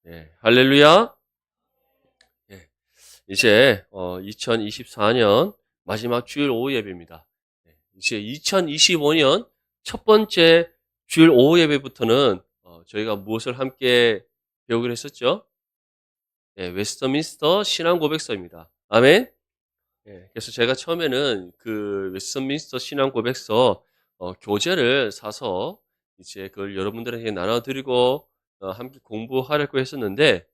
할렐루야. 예, 이제 2024년 마지막 주일 오후 예배입니다. 이제 2025년 첫 번째 주일 오후 예배부터는 저희가 무엇을 함께 배우기로 했었죠? 웨스터민스터 신앙 고백서입니다. 아멘. 그래서 제가 처음에는 그 웨스터민스터 신앙 고백서 교재를 사서 이제 그걸 여러분들에게 나눠드리고 함께 공부하려고 했었는데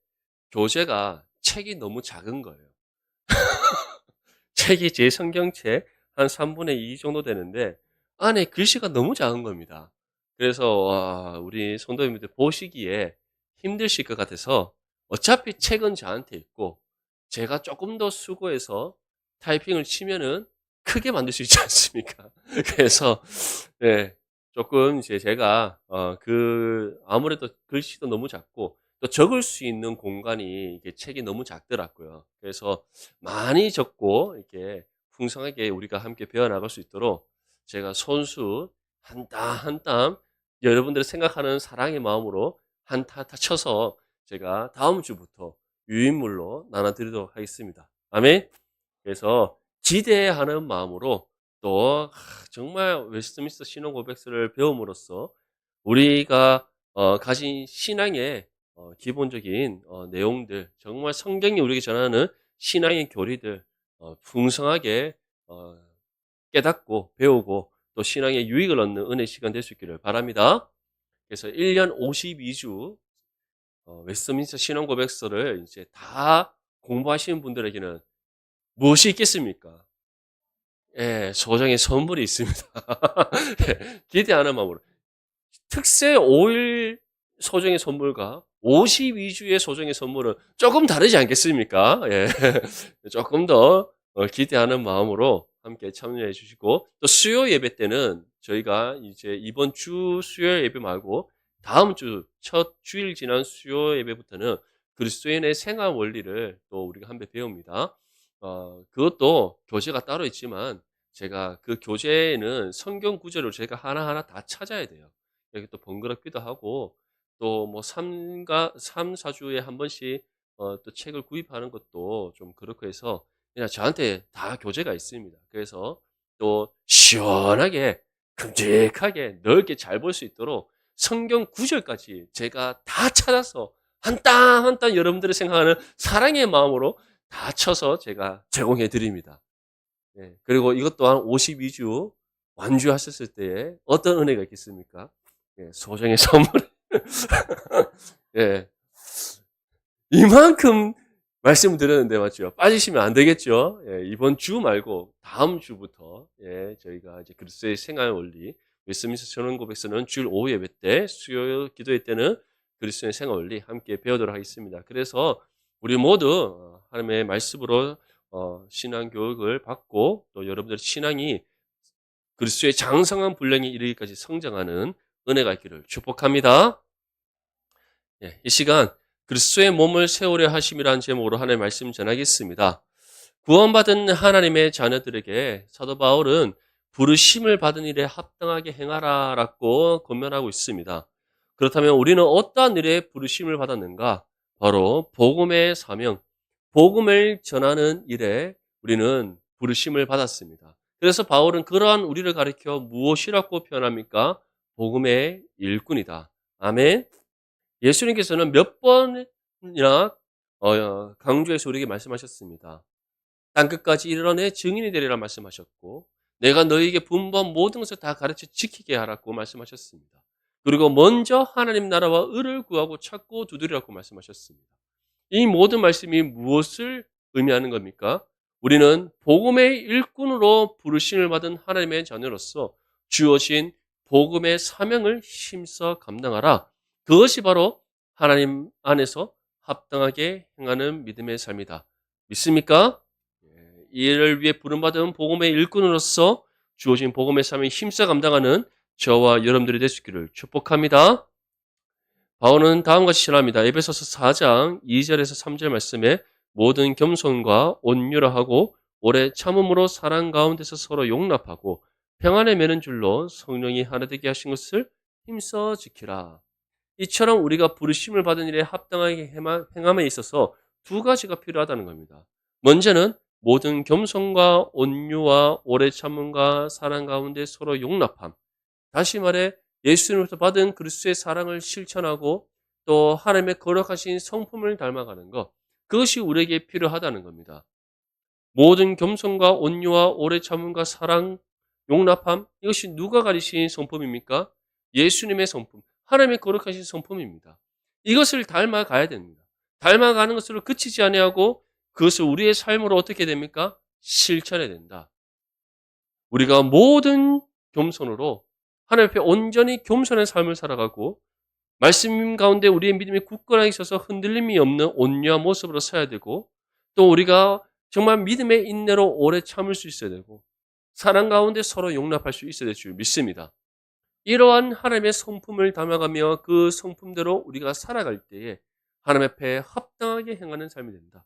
교재가 책이 너무 작은 거예요. 책이 제 성경책 한 3분의 2 정도 되는데 안에 글씨가 너무 작은 겁니다. 그래서 우리 성도님들 보시기에 힘드실 것 같아서 어차피 책은 저한테 있고 제가 조금 더 수고해서 타이핑을 치면은 크게 만들 수 있지 않습니까? 그래서 네, 조금 이제 제가 아무래도 글씨도 너무 작고 또 적을 수 있는 공간이 이게 책이 너무 작더라고요. 그래서 많이 적고 이렇게 풍성하게 우리가 함께 배워나갈 수 있도록 제가 손수 한 땀 한 땀 여러분들이 생각하는 사랑의 마음으로 한타 쳐서 제가 다음 주부터 유인물로 나눠드리도록 하겠습니다. 아멘. 그래서 기대하는 마음으로 또 정말 웨스트민스터 신앙 고백서를 배움으로써 우리가 가진 신앙의 기본적인 내용들, 정말 성경이 우리에게 전하는 신앙의 교리들 풍성하게 어, 깨닫고 배우고 또 신앙의 유익을 얻는 은혜 시간 될 수 있기를 바랍니다. 그래서 1년 52주 웨스트민스터 신앙 고백서를 이제 다 공부하시는 분들에게는 무엇이 있겠습니까? 소정의 선물이 있습니다. 기대하는 마음으로. 특세 5일 소정의 선물과 52주의 소정의 선물은 조금 다르지 않겠습니까? 조금 더 기대하는 마음으로 함께 참여해 주시고, 또 수요 예배 때는 저희가 이제 이번 주 수요 예배 말고 다음 주 첫 주일 지난 수요 예배부터는 그리스도인의 생활 원리를 또 우리가 함께 배웁니다. 그것도 교재가 따로 있지만 제가 그 교재에는 성경 구절을 제가 하나하나 다 찾아야 돼요. 여기 또 번거롭기도 하고 또 뭐 3-4주에 한 번씩 또 책을 구입하는 것도 좀 그렇고 해서 그냥 저한테 다 교재가 있습니다. 그래서 또 시원하게 큼직하게 넓게 잘 볼 수 있도록 성경 구절까지 제가 다 찾아서 한 땀 한 땀 여러분들이 생각하는 사랑의 마음으로 다 쳐서 제가 제공해 드립니다. 그리고 이것 또한 52주 완주하셨을 때에 어떤 은혜가 있겠습니까? 소정의 선물. 예. 이만큼 말씀을 드렸는데, 맞죠? 빠지시면 안 되겠죠? 이번 주 말고 다음 주부터, 저희가 이제 그리스도의 생활 원리, 웨스트민스터 신앙 고백서는 주일 오후 예배 때, 수요 기도회 때는 그리스도의 생활 원리 함께 배우도록 하겠습니다. 그래서 우리 모두 하나님의 말씀으로 신앙 교육을 받고 또 여러분들의 신앙이 그리스도의 장성한 분량에 이르기까지 성장하는 은혜가 있기를 축복합니다. 이 시간 그리스도의 몸을 세우려 하심이라는 제목으로 하나님의 말씀 전하겠습니다. 구원받은 하나님의 자녀들에게 사도 바울은 부르심을 받은 일에 합당하게 행하라라고 권면하고 있습니다. 그렇다면 우리는 어떠한 일에 부르심을 받았는가? 바로 복음의 사명, 복음을 전하는 일에 우리는 부르심을 받았습니다. 그래서 바울은 그러한 우리를 가리켜 무엇이라고 표현합니까? 복음의 일꾼이다. 아멘. 예수님께서는 몇 번이나 강조해서 우리에게 말씀하셨습니다. 땅끝까지 이르러내 증인이 되리라 말씀하셨고 내가 너희에게 분부한 모든 것을 다 가르쳐 지키게 하라고 말씀하셨습니다. 그리고 먼저 하나님 나라와 의를 구하고 찾고 두드리라고 말씀하셨습니다. 이 모든 말씀이 무엇을 의미하는 겁니까? 우리는 복음의 일꾼으로 부르심을 받은 하나님의 자녀로서 주어진 복음의 사명을 힘써 감당하라. 그것이 바로 하나님 안에서 합당하게 행하는 믿음의 삶이다. 믿습니까? 이를 위해 부름받은 복음의 일꾼으로서 주어진 복음의 삶을 힘써 감당하는 저와 여러분들이 될 수 있기를 축복합니다. 바울은 다음과 같이 전합니다. 에베소서 4장 2절에서 3절 말씀에 모든 겸손과 온유라 하고 오래 참음으로 사랑 가운데서 서로 용납하고 평안에 매는 줄로 성령이 하나 되게 하신 것을 힘써 지키라. 이처럼 우리가 부르심을 받은 일에 합당하게 행함에 있어서 두 가지가 필요하다는 겁니다. 먼저는 모든 겸손과 온유와 오래 참음과 사랑 가운데 서로 용납함. 다시 말해 예수님으로부터 받은 그리스도의 사랑을 실천하고 또 하나님의 거룩하신 성품을 닮아가는 것. 그것이 우리에게 필요하다는 겁니다. 모든 겸손과 온유와 오래 참음과 사랑, 용납함 이것이 누가 가리신 성품입니까? 예수님의 성품, 하나님의 거룩하신 성품입니다. 이것을 닮아가야 됩니다. 닮아가는 것으로 그치지 아니하고 그것을 우리의 삶으로 어떻게 됩니까? 실천해야 된다. 우리가 모든 겸손으로 하나님 앞에 온전히 겸손한 삶을 살아가고 말씀 가운데 우리의 믿음이 굳건하게 있어서 흔들림이 없는 온유한 모습으로 서야 되고 또 우리가 정말 믿음의 인내로 오래 참을 수 있어야 되고 사랑 가운데 서로 용납할 수 있어야 될 줄 믿습니다. 이러한 하나님의 성품을 담아가며 그 성품대로 우리가 살아갈 때에 하나님 앞에 합당하게 행하는 삶이 된다.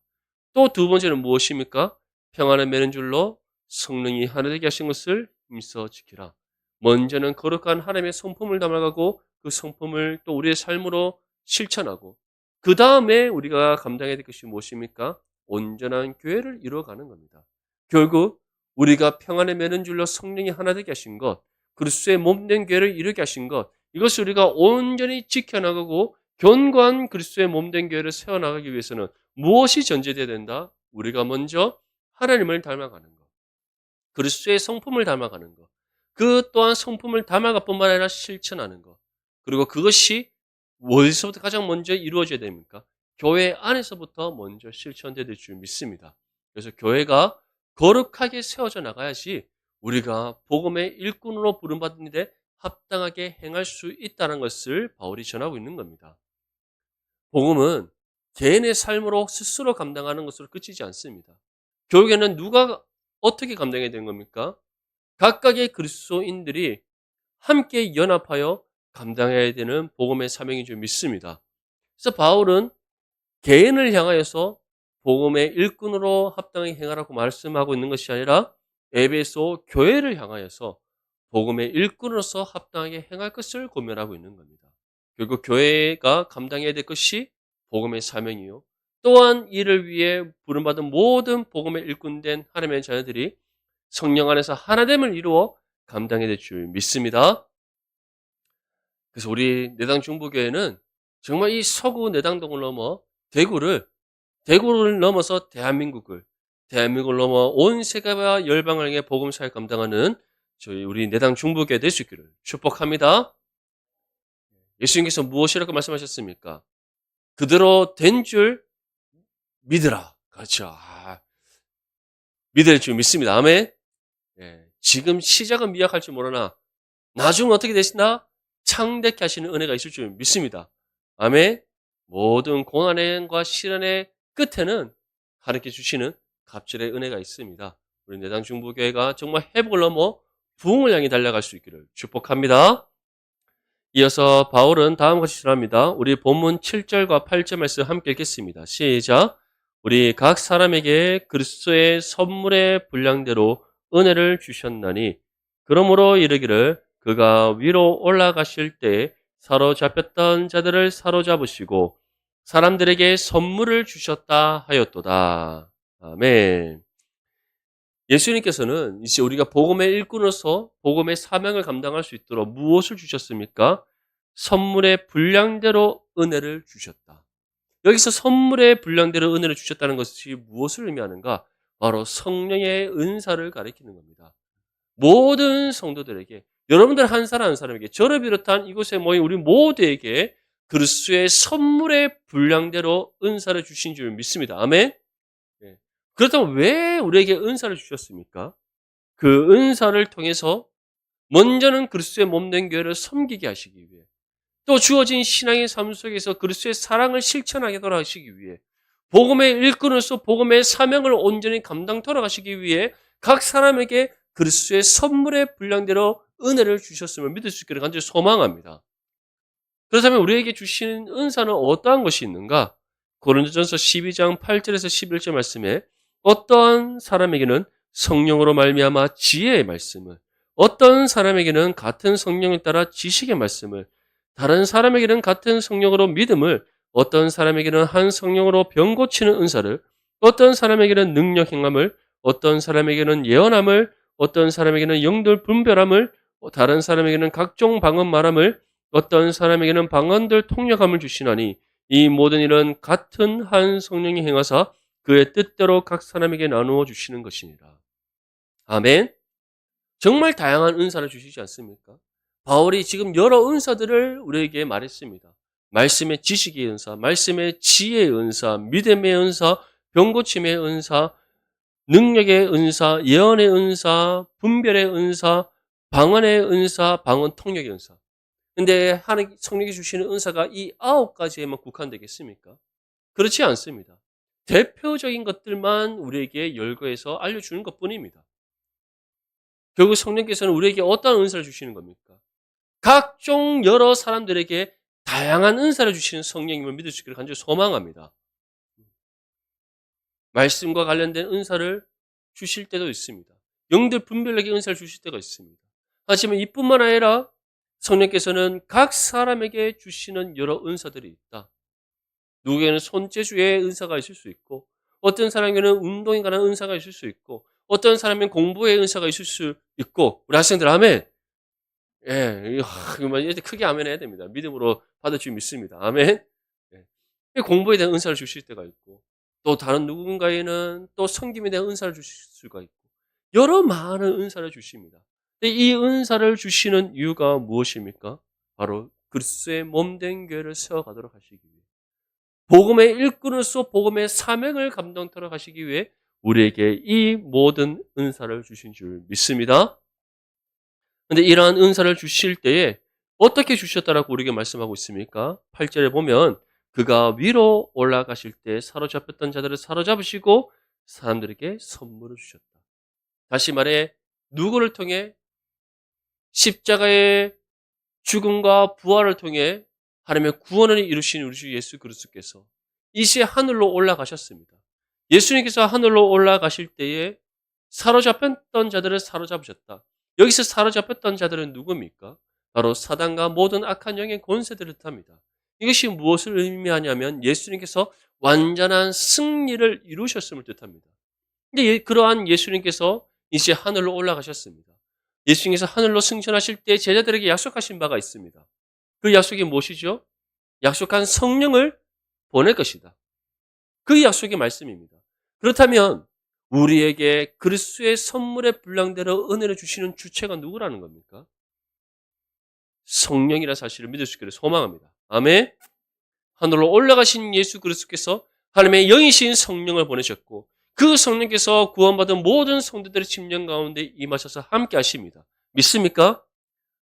또 두 번째는 무엇입니까? 평안을 매는 줄로 성령이 하나 되게 하신 것을 힘써 지키라. 먼저는 거룩한 하나님의 성품을 담아가고 그 성품을 또 우리의 삶으로 실천하고 그 다음에 우리가 감당해야 될 것이 무엇입니까? 온전한 교회를 이루어가는 겁니다. 결국 우리가 평안을 매는 줄로 성령이 하나 되게 하신 것, 그리스도의 몸된 교회를 이루게 하신 것, 이것을 우리가 온전히 지켜나가고 견고한 그리스도의 몸된 교회를 세워나가기 위해서는 무엇이 전제되어야 된다? 우리가 먼저 하나님을 닮아가는 것, 그리스도의 성품을 닮아가는 것, 그 또한 성품을 닮아갈 뿐만 아니라 실천하는 것, 그리고 그것이 어디서부터 가장 먼저 이루어져야 됩니까? 교회 안에서부터 먼저 실천되어야 될 줄 믿습니다. 그래서 교회가 거룩하게 세워져 나가야지 우리가 복음의 일꾼으로 부름받은 일에 합당하게 행할 수 있다는 것을 바울이 전하고 있는 겁니다. 복음은 개인의 삶으로 스스로 감당하는 것으로 그치지 않습니다. 결국에는 누가 어떻게 감당해야 되는 겁니까? 각각의 그리스도인들이 함께 연합하여 감당해야 되는 복음의 사명인 줄 믿습니다. 그래서 바울은 개인을 향하여서 복음의 일꾼으로 합당하게 행하라고 말씀하고 있는 것이 아니라 에베소 교회를 향하여서 복음의 일꾼으로서 합당하게 행할 것을 고면하고 있는 겁니다. 결국 교회가 감당해야 될 것이 복음의 사명이요. 또한 이를 위해 부름받은 모든 복음의 일꾼된 하나님의 자녀들이 성령 안에서 하나됨을 이루어 감당해야 될 줄 믿습니다. 그래서 우리 내당 중부교회는 정말 이 서구 내당동을 넘어 대구를 넘어서 대한민국을 넘어 온 세계와 열방을 향해 복음 사역 감당하는 저희 우리 내당 중부교회 될 수 있기를 축복합니다. 예수님께서 무엇이라고 말씀하셨습니까? 그대로 된 줄 믿으라. 그렇죠. 믿을 줄 믿습니다. 아멘. 지금 시작은 미약할지 모르나 나중은 어떻게 되시나 창대케 하시는 은혜가 있을 줄 믿습니다. 아멘. 모든 고난과 시련의 끝에는 하나님께 주시는 갑절의 은혜가 있습니다. 우리 내당 중부교회가 정말 회복을 넘어 부흥을 향해 달려갈 수 있기를 축복합니다. 이어서 바울은 다음과 같이 전합니다. 우리 본문 7절과 8절 말씀 함께 읽겠습니다. 시작. 우리 각 사람에게 그리스도의 선물의 분량대로 은혜를 주셨나니 그러므로 이르기를 그가 위로 올라가실 때 사로잡혔던 자들을 사로잡으시고 사람들에게 선물을 주셨다 하였도다. 아멘. 예수님께서는 이제 우리가 복음의 일꾼으로서 복음의 사명을 감당할 수 있도록 무엇을 주셨습니까? 선물의 분량대로 은혜를 주셨다. 여기서 선물의 분량대로 은혜를 주셨다는 것이 무엇을 의미하는가? 바로 성령의 은사를 가리키는 겁니다. 모든 성도들에게, 여러분들 한 사람 한 사람에게, 저를 비롯한 이곳에 모인 우리 모두에게 그리스도의 선물의 분량대로 은사를 주신 줄 믿습니다. 아멘. 그렇다면 왜 우리에게 은사를 주셨습니까? 그 은사를 통해서 먼저는 그리스도의 몸된 교회를 섬기게 하시기 위해, 또 주어진 신앙의 삶 속에서 그리스도의 사랑을 실천하게 하시기 위해, 복음의 일꾼으로서 복음의 사명을 온전히 감당 돌아가시기 위해 각 사람에게 그리스도의 선물의 분량대로 은혜를 주셨음을 믿을 수 있기를 간절히 소망합니다. 그렇다면 우리에게 주시는 은사는 어떠한 것이 있는가? 고린도전서 12장 8절에서 11절 말씀에 어떠한 사람에게는 성령으로 말미암아 지혜의 말씀을, 어떤 사람에게는 같은 성령에 따라 지식의 말씀을, 다른 사람에게는 같은 성령으로 믿음을, 어떤 사람에게는 한 성령으로 병 고치는 은사를, 어떤 사람에게는 능력 행함을, 어떤 사람에게는 예언함을, 어떤 사람에게는 영들 분별함을, 다른 사람에게는 각종 방언 말함을, 어떤 사람에게는 방언들 통역함을 주시나니 이 모든 일은 같은 한 성령이 행하사 그의 뜻대로 각 사람에게 나누어 주시는 것이니라. 아멘. 정말 다양한 은사를 주시지 않습니까? 바울이 지금 여러 은사들을 우리에게 말했습니다. 말씀의 지식의 은사, 말씀의 지혜의 은사, 믿음의 은사, 병고침의 은사, 능력의 은사, 예언의 은사, 분별의 은사, 방언의 은사, 방언 통역의 은사. 근데 하나님 성령이 주시는 은사가 이 9가지에만 국한되겠습니까? 그렇지 않습니다. 대표적인 것들만 우리에게 열거해서 알려주는 것뿐입니다. 결국 성령께서는 우리에게 어떤 은사를 주시는 겁니까? 각종 여러 사람들에게 다양한 은사를 주시는 성령님을 믿을 수 있기를 간절히 소망합니다. 말씀과 관련된 은사를 주실 때도 있습니다. 영들 분별력의 은사를 주실 때가 있습니다. 하지만 이뿐만 아니라 성령께서는 각 사람에게 주시는 여러 은사들이 있다. 누구에게는 손재주의 은사가 있을 수 있고, 어떤 사람에게는 운동에 관한 은사가 있을 수 있고, 어떤 사람에게는 공부의 은사가 있을 수 있고, 우리 학생들 아멘. 예, 이제 크게 아멘 해야 됩니다. 믿음으로 받을 줄 믿습니다. 아멘. 예. 공부에 대한 은사를 주실 때가 있고, 또 다른 누군가에는 또 섬김에 대한 은사를 주실 수가 있고, 여러 많은 은사를 주십니다. 근데 이 은사를 주시는 이유가 무엇입니까? 바로 그리스도의 몸된 교회를 세워가도록 하시기 위해, 복음의 일꾼으로서 복음의 사명을 감당토록 하시기 위해 우리에게 이 모든 은사를 주신 줄 믿습니다. 근데 이러한 은사를 주실 때에 어떻게 주셨다라고 우리에게 말씀하고 있습니까? 8절에 보면 그가 위로 올라가실 때 사로잡혔던 자들을 사로잡으시고 사람들에게 선물을 주셨다. 다시 말해 누구를 통해? 십자가의 죽음과 부활을 통해 하나님의 구원을 이루신 우리 주 예수 그리스도께서 이제 하늘로 올라가셨습니다. 예수님께서 하늘로 올라가실 때에 사로잡혔던 자들을 사로잡으셨다. 여기서 사로잡혔던 자들은 누굽니까? 바로 사단과 모든 악한 영의 권세들을 뜻합니다. 이것이 무엇을 의미하냐면 예수님께서 완전한 승리를 이루셨음을 뜻합니다. 근데 그러한 예수님께서 이제 하늘로 올라가셨습니다. 예수님께서 하늘로 승천하실 때 제자들에게 약속하신 바가 있습니다. 그 약속이 무엇이죠? 약속한 성령을 보낼 것이다. 그 약속의 말씀입니다. 그렇다면 우리에게 그리스도의 선물의 분량대로 은혜를 주시는 주체가 누구라는 겁니까? 성령이라는 사실을 믿을 수 있기를 소망합니다. 아멘. 하늘로 올라가신 예수 그리스도께서 하나님의 영이신 성령을 보내셨고 그 성령께서 구원받은 모든 성도들의 심령 가운데 임하셔서 함께 하십니다. 믿습니까?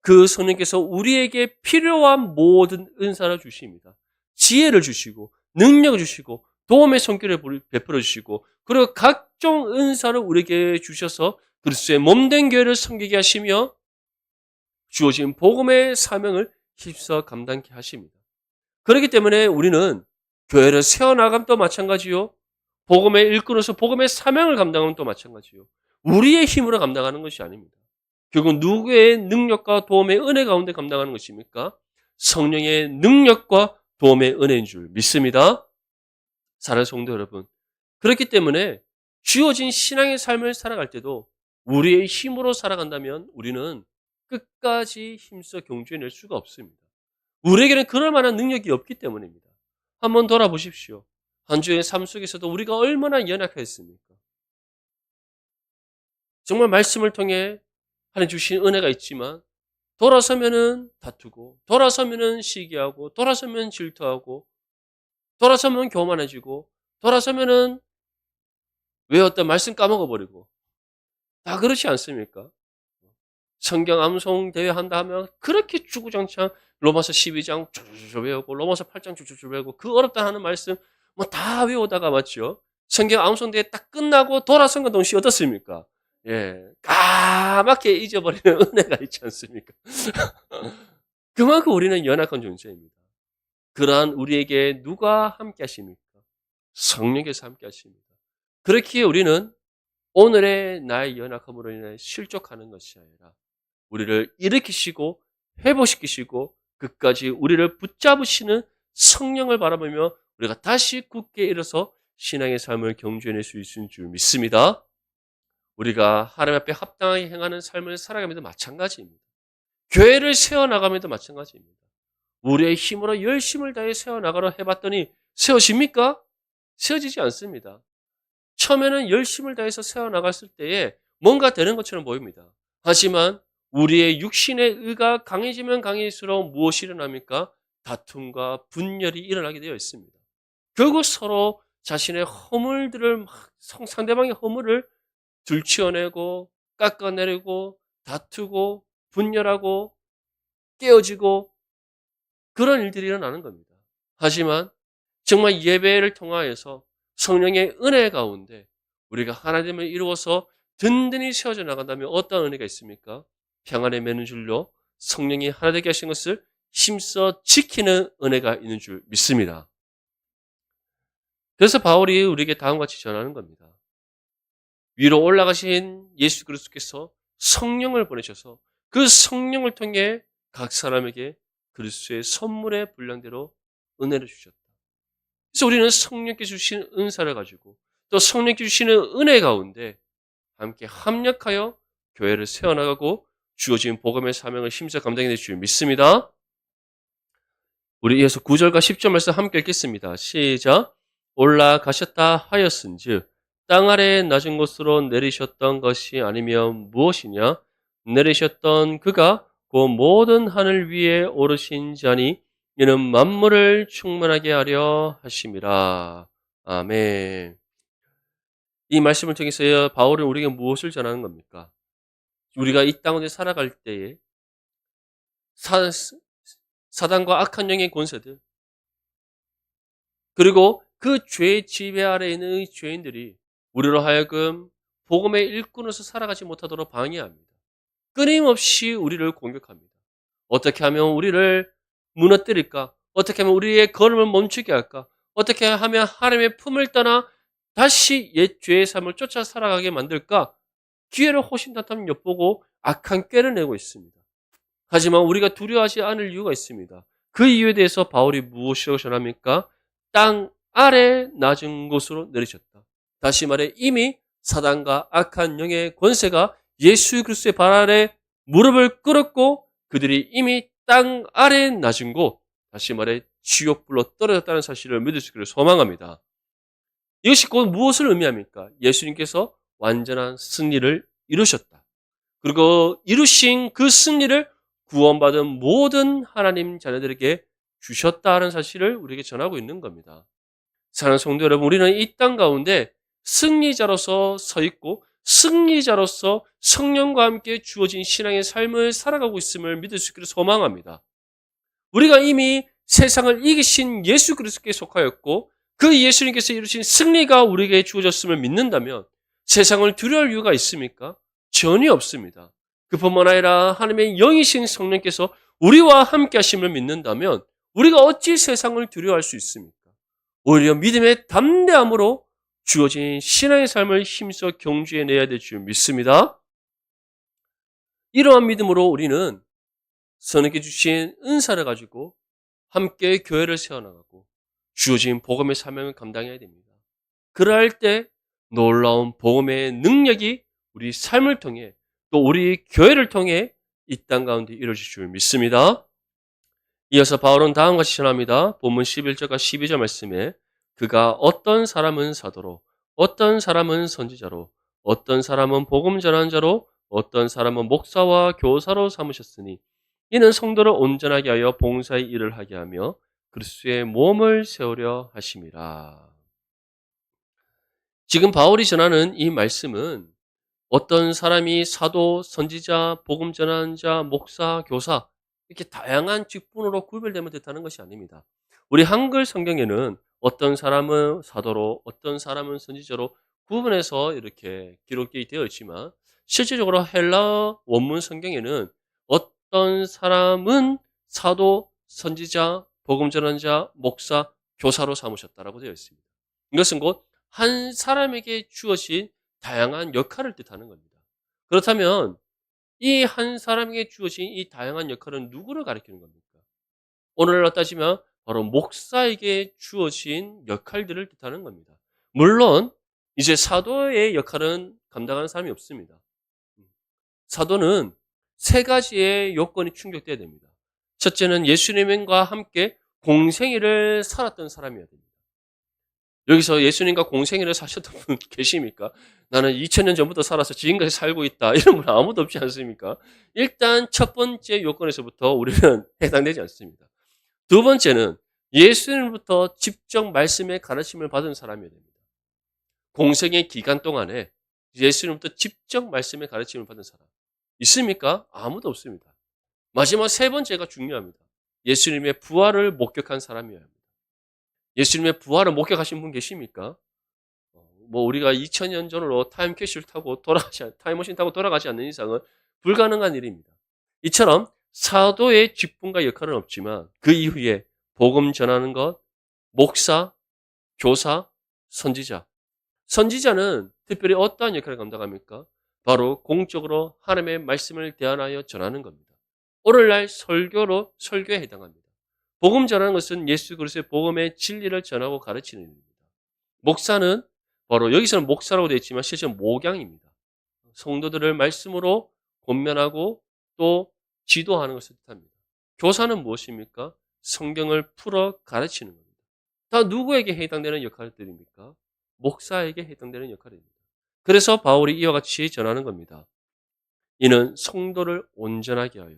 그 성령께서 우리에게 필요한 모든 은사를 주십니다. 지혜를 주시고 능력을 주시고 도움의 손길을 베풀어 주시고 그리고 각종 은사를 우리에게 주셔서 그리스도의 몸된 교회를 섬기게 하시며 주어진 복음의 사명을 힘써 감당케 하십니다. 그렇기 때문에 우리는 교회를 세워나감도 마찬가지요. 복음의 일꾼으로서 복음의 사명을 감당하면 또 마찬가지요. 우리의 힘으로 감당하는 것이 아닙니다. 결국 누구의 능력과 도움의 은혜 가운데 감당하는 것입니까? 성령의 능력과 도움의 은혜인 줄 믿습니다. 사랑하는 성도 여러분, 그렇기 때문에 주어진 신앙의 삶을 살아갈 때도 우리의 힘으로 살아간다면 우리는 끝까지 힘써 경주해낼 수가 없습니다. 우리에게는 그럴 만한 능력이 없기 때문입니다. 한번 돌아보십시오. 한 주의 삶 속에서도 우리가 얼마나 연약했습니까? 정말 말씀을 통해 하나님 주신 은혜가 있지만 돌아서면은 다투고 돌아서면은 시기하고 돌아서면 질투하고 돌아서면 교만해지고 돌아서면은 외웠던 말씀 까먹어버리고 다 그렇지 않습니까? 성경 암송 대회 한다 하면 그렇게 주구장창 로마서 12장 쭉 외우고 로마서 8장 쭉 외우고 그 어렵다 하는 말씀 뭐 다 외우다가 맞죠? 성경 암송 대회 딱 끝나고 돌아선 건 동시에 어떻습니까? 예, 까맣게 잊어버리는 은혜가 있지 않습니까? 그만큼 우리는 연약한 존재입니다. 그러한 우리에게 누가 함께 하십니까? 성령께서 함께 하십니다. 그렇기에 우리는 오늘의 나의 연약함으로 인해 실족하는 것이 아니라 우리를 일으키시고 회복시키시고 끝까지 우리를 붙잡으시는 성령을 바라보며 우리가 다시 굳게 일어서 신앙의 삶을 경주해낼 수 있을 줄 믿습니다. 우리가 하나님 앞에 합당하게 행하는 삶을 살아가면도 마찬가지입니다. 교회를 세워나가면도 마찬가지입니다. 우리의 힘으로 열심을 다해 세워나가려 해봤더니 세워집니까? 세워지지 않습니다. 처음에는 열심을 다해서 세워나갔을 때에 뭔가 되는 것처럼 보입니다. 하지만 우리의 육신의 의가 강해지면 강해질수록 무엇이 일어납니까? 다툼과 분열이 일어나게 되어 있습니다. 결국 서로 자신의 허물들을 상대방의 허물을 들추어내고 깎아내리고 다투고 분열하고 깨어지고 그런 일들이 일어나는 겁니다. 하지만 정말 예배를 통하여서 성령의 은혜 가운데 우리가 하나님을 이루어서 든든히 세워져 나간다면 어떤 은혜가 있습니까? 평안에 매는 줄로 성령이 하나 되게 하신 것을 힘써 지키는 은혜가 있는 줄 믿습니다. 그래서 바울이 우리에게 다음과 같이 전하는 겁니다. 위로 올라가신 예수 그리스도께서 성령을 보내셔서 그 성령을 통해 각 사람에게 그리스도의 선물의 분량대로 은혜를 주셨다. 그래서 우리는 성령께 주신 은사를 가지고 또 성령께 주시는 은혜 가운데 함께 합력하여 교회를 세워나가고 주어진 복음의 사명을 힘써 감당해 낼 줄 믿습니다. 우리 이어서 9절과 10절 말씀 함께 읽겠습니다. 시작. 올라가셨다 하였은즉 땅 아래 낮은 곳으로 내리셨던 것이 아니면 무엇이냐? 내리셨던 그가 그 모든 하늘 위에 오르신 자니 이는 만물을 충만하게 하려 하심이라. 아멘. 이 말씀을 통해서 바울은 우리에게 무엇을 전하는 겁니까? 우리가 이 땅에 살아갈 때에 사단과 악한 영의 권세들 그리고 그 죄의 지배 아래에 있는 죄인들이 우리로 하여금 복음의 일꾼으로서 살아가지 못하도록 방해합니다. 끊임없이 우리를 공격합니다. 어떻게 하면 우리를 무너뜨릴까? 어떻게 하면 우리의 걸음을 멈추게 할까? 어떻게 하면 하나님의 품을 떠나 다시 옛 죄의 삶을 쫓아 살아가게 만들까? 기회를 호신탄탄 엿보고 악한 꾀를 내고 있습니다. 하지만 우리가 두려워하지 않을 이유가 있습니다. 그 이유에 대해서 바울이 무엇이라고 전합니까? 땅 아래 낮은 곳으로 내리셨다. 다시 말해 이미 사단과 악한 영의 권세가 예수 그리스도의 발 아래 무릎을 꿇었고 그들이 이미 땅 아래 낮은 곳, 다시 말해 지옥불로 떨어졌다는 사실을 믿을 수 있기를 소망합니다. 이것이 곧 무엇을 의미합니까? 예수님께서 완전한 승리를 이루셨다. 그리고 이루신 그 승리를 구원받은 모든 하나님 자녀들에게 주셨다는 사실을 우리에게 전하고 있는 겁니다. 사랑하는 성도 여러분, 우리는 이 땅 가운데 승리자로서 서 있고 승리자로서 성령과 함께 주어진 신앙의 삶을 살아가고 있음을 믿을 수 있기를 소망합니다. 우리가 이미 세상을 이기신 예수 그리스도께 속하였고 그 예수님께서 이루신 승리가 우리에게 주어졌음을 믿는다면 세상을 두려워할 이유가 있습니까? 전혀 없습니다. 그뿐만 아니라 하나님의 영이신 성령께서 우리와 함께 하심을 믿는다면 우리가 어찌 세상을 두려워할 수 있습니까? 오히려 믿음의 담대함으로 주어진 신앙의 삶을 힘써 경주해내야 될 줄 믿습니다. 이러한 믿음으로 우리는 선에게 주신 은사를 가지고 함께 교회를 세워나가고 주어진 복음의 사명을 감당해야 됩니다. 그러할 때 놀라운 복음의 능력이 우리 삶을 통해 또 우리 교회를 통해 이 땅 가운데 이루어질 줄 믿습니다. 이어서 바울은 다음과 같이 전합니다. 본문 11절과 12절 말씀에 그가 어떤 사람은 사도로 어떤 사람은 선지자로 어떤 사람은 복음 전하는 자로 어떤 사람은 목사와 교사로 삼으셨으니 이는 성도를 온전하게 하여 봉사의 일을 하게 하며 그리스도의 몸을 세우려 하심이라. 지금 바울이 전하는 이 말씀은 어떤 사람이 사도, 선지자, 복음 전하는 자, 목사, 교사 이렇게 다양한 직분으로 구별되면 됐다는 것이 아닙니다. 우리 한글 성경에는 어떤 사람은 사도로 어떤 사람은 선지자로 구분해서 이렇게 기록이 되어 있지만 실제적으로 헬라어 원문 성경에는 어떤 사람은 사도, 선지자, 복음 전하는 자, 목사, 교사로 삼으셨다라고 되어 있습니다. 이것은 곧 한 사람에게 주어진 다양한 역할을 뜻하는 겁니다. 그렇다면 이 한 사람에게 주어진 이 다양한 역할은 누구를 가리키는 겁니까? 오늘날로 따지면 바로 목사에게 주어진 역할들을 뜻하는 겁니다. 물론 이제 사도의 역할은 감당하는 사람이 없습니다. 사도는 세 가지의 요건이 충족돼야 됩니다. 첫째는 예수님과 함께 공생애를 살았던 사람이어야 됩니다. 여기서 예수님과 공생애를 사셨던 분 계십니까? 나는 2000년 전부터 살아서 지금까지 살고 있다. 이런 분 아무도 없지 않습니까? 일단 첫 번째 요건에서부터 우리는 해당되지 않습니다. 두 번째는 예수님부터 직접 말씀의 가르침을 받은 사람이어야 됩니다. 공생의 기간 동안에 예수님부터 직접 말씀의 가르침을 받은 사람. 있습니까? 아무도 없습니다. 마지막 세 번째가 중요합니다. 예수님의 부활을 목격한 사람이어야 합니다. 예수님의 부활을 목격하신 분 계십니까? 뭐 우리가 2000년 전으로 타임머신 타고 돌아가지 않는 이상은 불가능한 일입니다. 이처럼 사도의 직분과 역할은 없지만 그 이후에 복음 전하는 것, 목사, 교사, 선지자. 선지자는 특별히 어떠한 역할을 감당합니까? 바로 공적으로 하나님의 말씀을 대안하여 전하는 겁니다. 오늘날 설교에 해당합니다. 복음 전하는 것은 예수 그리스도의 복음의 진리를 전하고 가르치는 일입니다. 목사는 바로 여기서는 목사라고 되어 있지만 실제로 목양입니다. 성도들을 말씀으로 권면하고 또 지도하는 것을 뜻합니다. 교사는 무엇입니까? 성경을 풀어 가르치는 겁니다. 다 누구에게 해당되는 역할들입니까? 목사에게 해당되는 역할입니다. 그래서 바울이 이와 같이 전하는 겁니다. 이는 성도를 온전하게 하여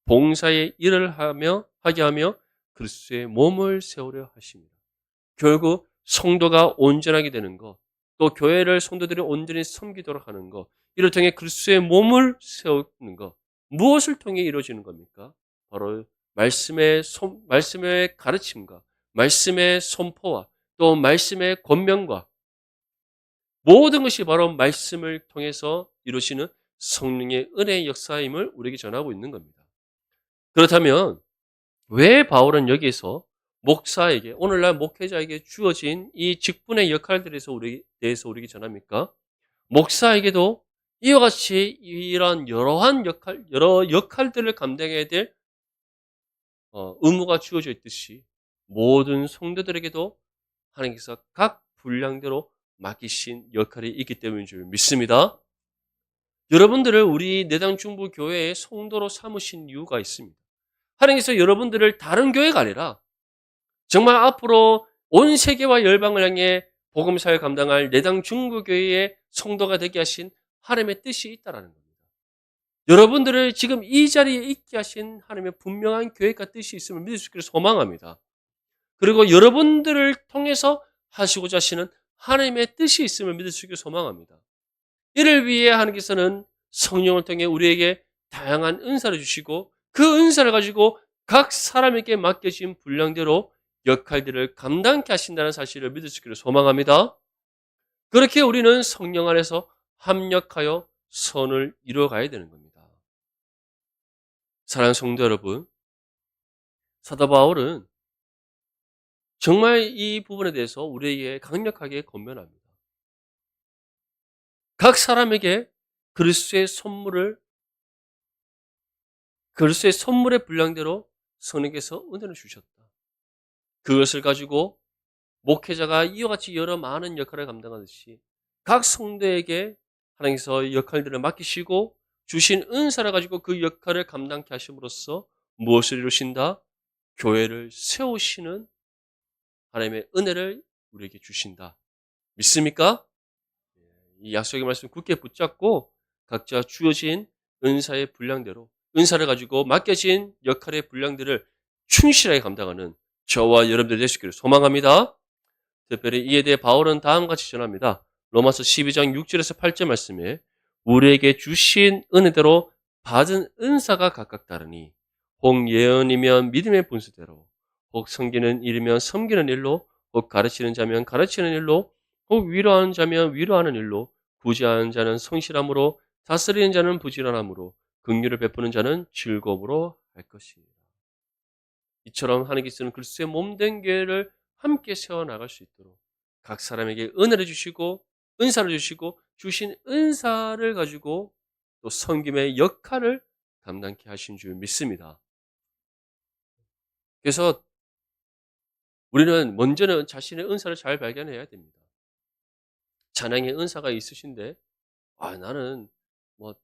봉사의 일을 하게 하며 그리스도의 몸을 세우려 하십니다. 결국 성도가 온전하게 되는 것, 또 교회를 성도들이 온전히 섬기도록 하는 것, 이를 통해 그리스도의 몸을 세우는 것, 무엇을 통해 이루어지는 겁니까? 바로 말씀의 가르침과 말씀의 선포와 또 말씀의 권면과 모든 것이 바로 말씀을 통해서 이루어지는 성령의 은혜의 역사임을 우리에게 전하고 있는 겁니다. 그렇다면 왜 바울은 여기에서 목사에게, 오늘날 목회자에게 주어진 이 직분의 역할들에 대해서 우리에게 전합니까? 목사에게도 이와 같이 이런 여러 역할들을 감당해야 될 의무가 주어져 있듯이 모든 성도들에게도 하나님께서 각 분량대로 맡기신 역할이 있기 때문인 줄 믿습니다. 여러분들을 우리 내당 중부 교회의 성도로 삼으신 이유가 있습니다. 하나님께서 여러분들을 다른 교회가 아니라 정말 앞으로 온 세계와 열방을 향해 복음사를 감당할 내당 중부교회의 성도가 되게 하신 하나님의 뜻이 있다는 겁니다. 여러분들을 지금 이 자리에 있게 하신 하나님의 분명한 계획과 뜻이 있음을 믿을 수 있기를 소망합니다. 그리고 여러분들을 통해서 하시고자 하시는 하나님의 뜻이 있음을 믿을 수 있기를 소망합니다. 이를 위해 하나님께서는 성령을 통해 우리에게 다양한 은사를 주시고 그 은사를 가지고 각 사람에게 맡겨진 분량대로 역할들을 감당케 하신다는 사실을 믿을 수 있기를 소망합니다. 그렇게 우리는 성령 안에서 합력하여 선을 이루어가야 되는 겁니다. 사랑하는 성도 여러분, 사도 바울은 정말 이 부분에 대해서 우리에게 강력하게 권면합니다. 각 사람에게 그리스도의 선물의 분량대로 성령께서 은혜를 주셨다. 그것을 가지고 목회자가 이와 같이 여러 많은 역할을 감당하듯이 각 성도에게 하나님께서 역할들을 맡기시고 주신 은사를 가지고 그 역할을 감당케 하심으로써 무엇을 이루신다? 교회를 세우시는 하나님의 은혜를 우리에게 주신다. 믿습니까? 이 약속의 말씀 굳게 붙잡고 각자 주어진 은사의 분량대로 은사를 가지고 맡겨진 역할의 분량들을 충실하게 감당하는 저와 여러분들 될 수 있기를 소망합니다. 특별히 이에 대해 바울은 다음과 같이 전합니다. 로마서 12장 6절에서 8절 말씀에 우리에게 주신 은혜대로 받은 은사가 각각 다르니 혹 예언이면 믿음의 분수대로 혹 섬기는 일이면 섬기는 일로 혹 가르치는 자면 가르치는 일로 혹 위로하는 자면 위로하는 일로 구제하는 자는 성실함으로 다스리는 자는 부지런함으로 긍휼을 베푸는 자는 즐거움으로 할 것입니다. 이처럼 하나님께서는 그리스도의 몸된 교회를 함께 세워나갈 수 있도록 각 사람에게 은혜를 주시고 은사를 주시고 주신 은사를 가지고 또 섬김의 역할을 감당케 하신 줄 믿습니다. 그래서 우리는 먼저는 자신의 은사를 잘 발견해야 됩니다. 찬양의 은사가 있으신데 나는 뭐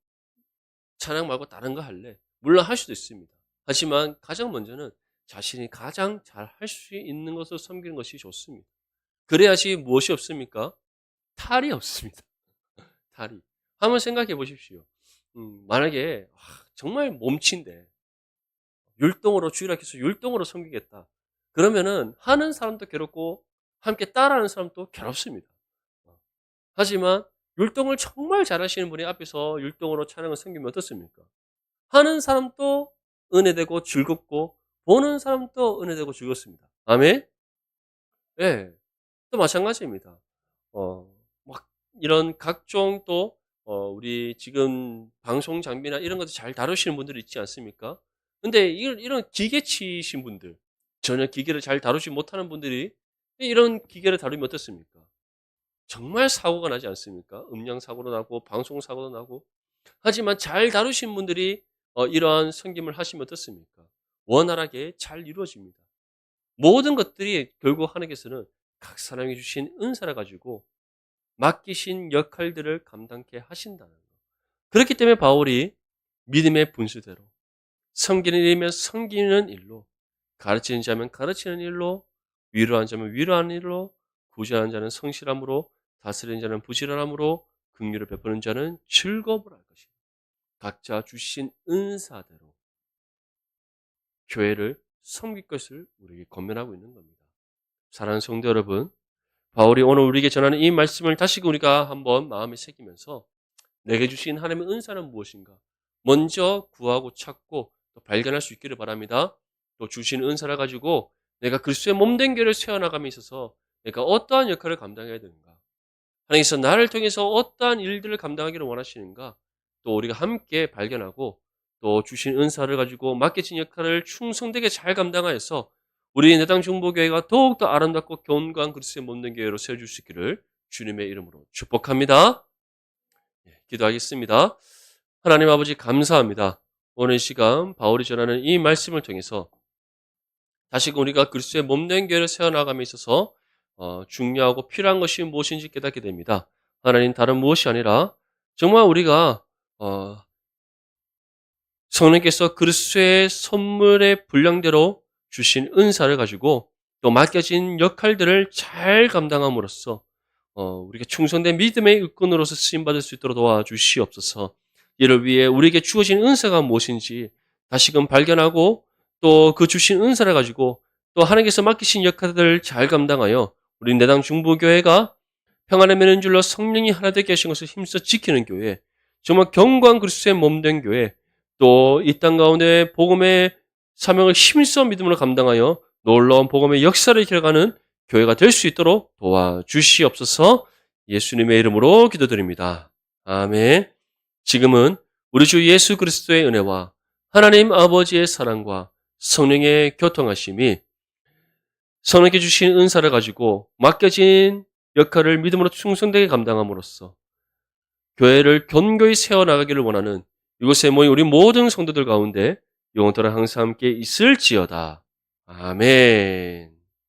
찬양 말고 다른 거 할래. 물론 할 수도 있습니다. 하지만 가장 먼저는 자신이 가장 잘 할 수 있는 것을 섬기는 것이 좋습니다. 그래야지 무엇이 없습니까? 탈이 없습니다. 탈이. 한번 생각해 보십시오. 만약에 정말 몸치인데 율동으로 주일학교에서 율동으로 섬기겠다. 그러면은 하는 사람도 괴롭고 함께 따라하는 사람도 괴롭습니다. 하지만 율동을 정말 잘하시는 분이 앞에서 율동으로 찬양을 섬기면 어떻습니까? 하는 사람도 은혜되고 즐겁고 보는 사람도 은혜되고 즐겁습니다. 아멘? 예. 또 마찬가지입니다. 막 이런 각종 또 우리 지금 방송 장비나 이런 것도 잘 다루시는 분들이 있지 않습니까? 근데 이런 기계치신 분들, 전혀 기계를 잘 다루지 못하는 분들이 이런 기계를 다루면 어떻습니까? 정말 사고가 나지 않습니까? 음량 사고도 나고 방송 사고도 나고. 하지만 잘 다루신 분들이 이러한 섬김을 하시면 어떻습니까? 원활하게 잘 이루어집니다. 모든 것들이 결국 하나님께서는 각 사람이 주신 은사를 가지고 맡기신 역할들을 감당케 하신다는 것. 그렇기 때문에 바울이 믿음의 분수대로 섬기는 일이면 섬기는 일로, 가르치는 자면 가르치는 일로, 위로하는 자면 위로하는 일로, 구제하는 자는 성실함으로, 다스리는 자는 부지런함으로, 긍휼을 베푸는 자는 즐거움을 할 것이다. 각자 주신 은사대로 교회를 섬길 것을 우리에게 권면하고 있는 겁니다. 사랑하는 성도 여러분, 바울이 오늘 우리에게 전하는 이 말씀을 다시금 우리가 한번 마음에 새기면서 내게 주신 하나님의 은사는 무엇인가? 먼저 구하고 찾고 또 발견할 수 있기를 바랍니다. 또 주신 은사를 가지고 내가 그리스도의 몸된 교회를 세워나감에 있어서 내가 어떠한 역할을 감당해야 되는가? 하나님께서 나를 통해서 어떠한 일들을 감당하기를 원하시는가? 또 우리가 함께 발견하고 또 주신 은사를 가지고 맡겨진 역할을 충성되게 잘 감당하여서 우리 내당 중보교회가 더욱더 아름답고 견고한 그리스도의 몸된 교회로 세워줄 수 있기를 주님의 이름으로 축복합니다. 기도하겠습니다. 하나님 아버지 감사합니다. 오늘 시간 바울이 전하는 이 말씀을 통해서 다시금 우리가 그리스도의 몸된 교회를 세워나감에 있어서 중요하고 필요한 것이 무엇인지 깨닫게 됩니다. 하나님 다른 무엇이 아니라 정말 우리가 성령께서 그리스도의 선물의 분량대로 주신 은사를 가지고 또 맡겨진 역할들을 잘 감당함으로써 우리가 충성된 믿음의 일꾼으로서 쓰임받을 수 있도록 도와주시옵소서. 이를 위해 우리에게 주어진 은사가 무엇인지 다시금 발견하고 또 그 주신 은사를 가지고 또 하나님께서 맡기신 역할들을 잘 감당하여 우리 내당 중보교회가 평안의 매는 줄로 성령이 하나 되게 하신 것을 힘써 지키는 교회, 정말 견고한 그리스도의 몸된 교회, 또 이 땅 가운데 복음의 사명을 힘써 믿음으로 감당하여 놀라운 복음의 역사를 이뤄가는 교회가 될 수 있도록 도와주시옵소서. 예수님의 이름으로 기도드립니다. 아멘. 지금은 우리 주 예수 그리스도의 은혜와 하나님 아버지의 사랑과 성령의 교통하심이 성령께 주신 은사를 가지고 맡겨진 역할을 믿음으로 충성되게 감당함으로써 교회를 견고히 세워나가기를 원하는 이곳에 모인 우리 모든 성도들 가운데 영원토록 항상 함께 있을지어다. 아멘.